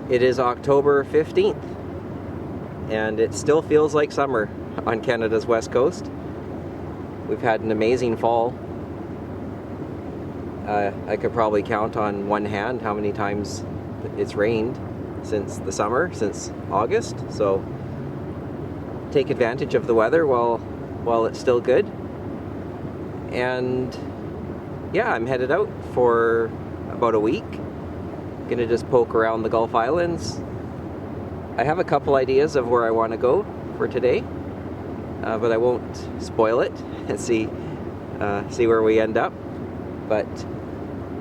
It is October 15th, and it still feels like summer on Canada's west coast. We've had an amazing fall. I could probably count on one hand how many times it's rained since the summer, since August. So take advantage of the weather while it's still good. And yeah, I'm headed out for about a week. Gonna just poke around the Gulf Islands. I have a couple ideas of where I want to go for today, but I won't spoil it and see where we end up. But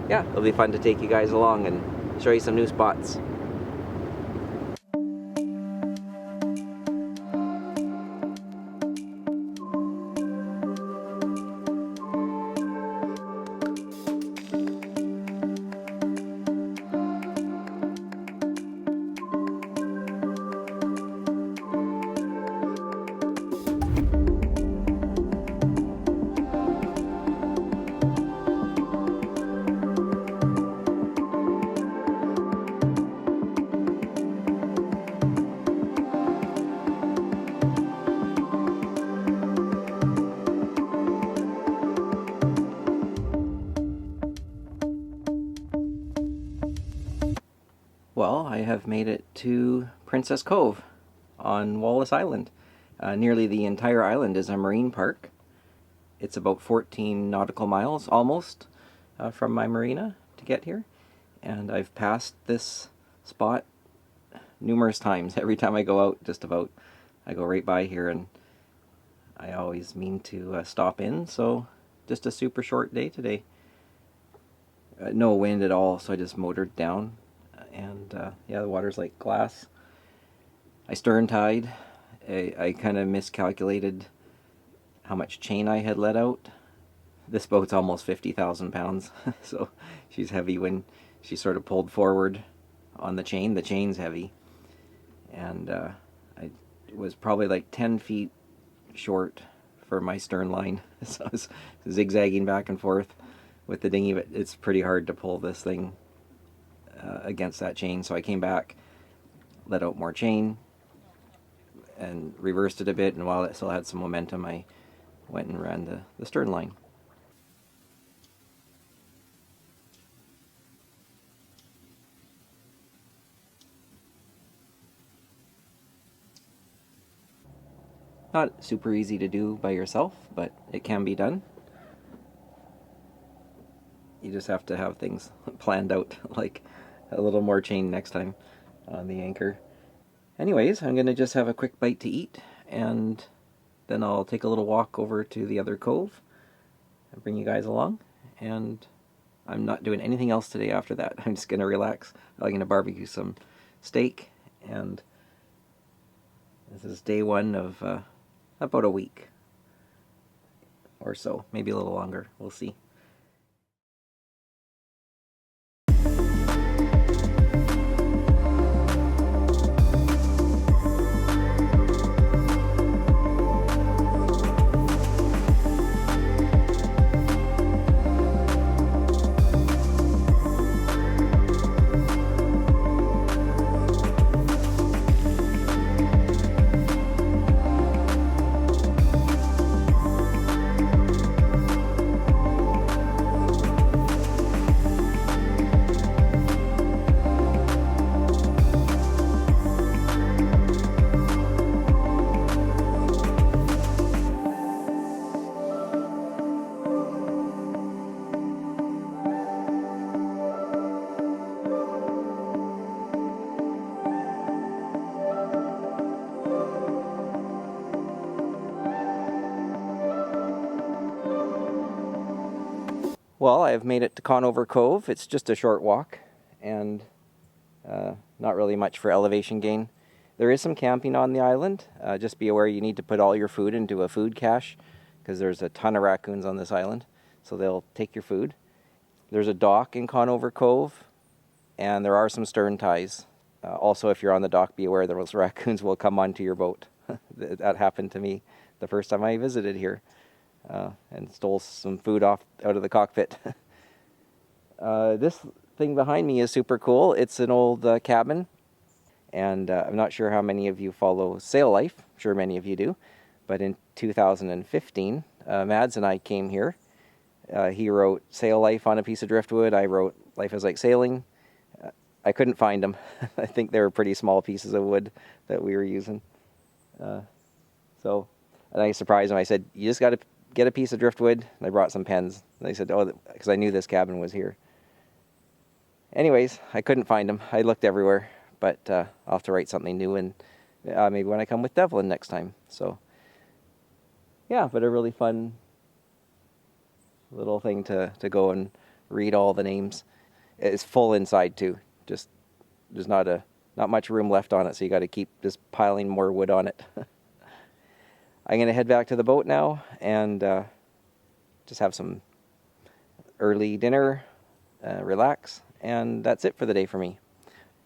yeah, it'll be fun to take you guys along and show you some new spots. Well, I have made it to Princess Cove on Wallis Island. Nearly the entire island is a marine park. It's about 14 nautical miles, almost, from my marina to get here. And I've passed this spot numerous times. Every time I go out, just about, I go right by here, and I always mean to stop in. So just a super short day today. No wind at all, so I just motored down. And yeah, the water's like glass. I stern tied. I kind of miscalculated how much chain I had let out. This boat's almost 50,000 pounds, so she's heavy when she sort of pulled forward on the chain. The chain's heavy. And I was probably like 10 feet short for my stern line, so I was zigzagging back and forth with the dinghy, but it's pretty hard to pull this thing against that chain. So I came back, let out more chain, and reversed it a bit, and while it still had some momentum, I went and ran the stern line. Not super easy to do by yourself, but it can be done. You just have to have things planned out, like a little more chain next time on the anchor. Anyways, I'm going to just have a quick bite to eat, and then I'll take a little walk over to the other cove and bring you guys along. And I'm not doing anything else today after that. I'm just going to relax. I'm going to barbecue some steak, and this is day one of about a week or so, maybe a little longer. We'll see. Well, I have made it to Conover Cove. It's just a short walk, and not really much for elevation gain. There is some camping on the island. Just be aware you need to put all your food into a food cache, because there's a ton of raccoons on this island, so they'll take your food. There's a dock in Conover Cove, and there are some stern ties. Also, if you're on the dock, be aware that those raccoons will come onto your boat. That happened to me the first time I visited here. And stole some food out of the cockpit. This thing behind me is super cool. It's an old cabin And I'm not sure how many of you follow Sail Life. I'm sure many of you do. But in 2015, Mads and I came here. He wrote Sail Life on a piece of driftwood. I wrote Life is Like Sailing. I couldn't find them. I think they were pretty small pieces of wood that we were using. And I surprised him. I said, you just got to get a piece of driftwood. And I brought some pens. And they said, oh, because I knew this cabin was here. Anyways, I couldn't find them. I looked everywhere. But I'll have to write something new, and maybe when I come with Devlin next time. So, yeah, but a really fun little thing to go and read all the names. It's full inside, too. Just there's not much room left on it, so you got to keep just piling more wood on it. I'm going to head back to the boat now and just have some early dinner, relax, and that's it for the day for me.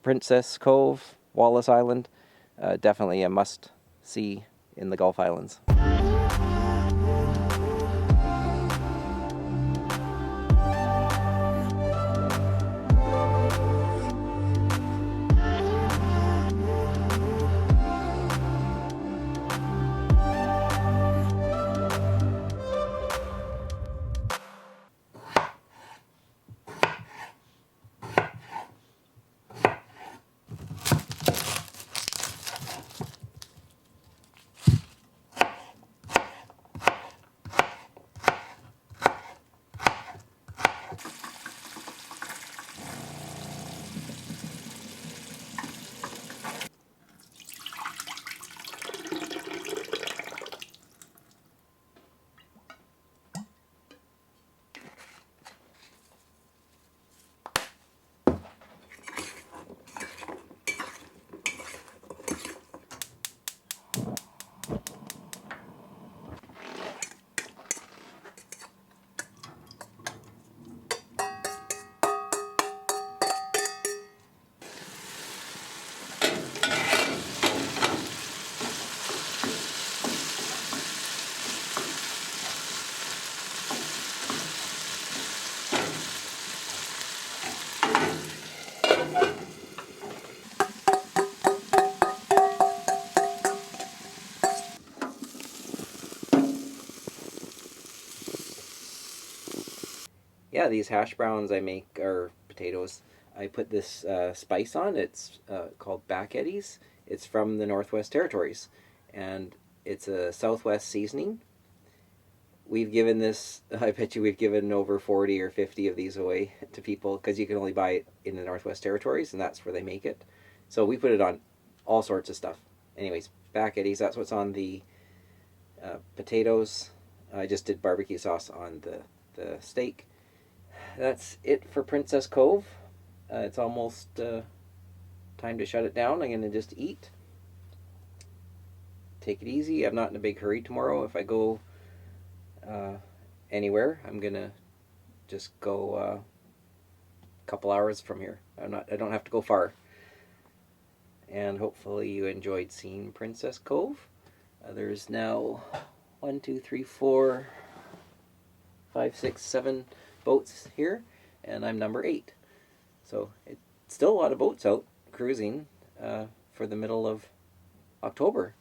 Princess Cove, Wallis Island, definitely a must-see in the Gulf Islands. Yeah, these hash browns I make are potatoes. I put this spice on. It's called Back Eddies. It's from the Northwest Territories, and it's a Southwest seasoning. We've given this, I bet you we've given over 40 or 50 of these away to people because you can only buy it in the Northwest Territories, and that's where they make it. So we put it on all sorts of stuff. Anyways, Back Eddies, that's what's on the potatoes. I just did barbecue sauce on the steak. That's it for Princess Cove. It's almost time to shut it down. I'm going to just eat. Take it easy. I'm not in a big hurry tomorrow. If I go anywhere, I'm going to just go a couple hours from here. I don't have to go far. And hopefully you enjoyed seeing Princess Cove. There's now 1, 2, 3, 4, 5, 6, 7 boats here, and I'm number 8. So it's still a lot of boats out cruising for the middle of October.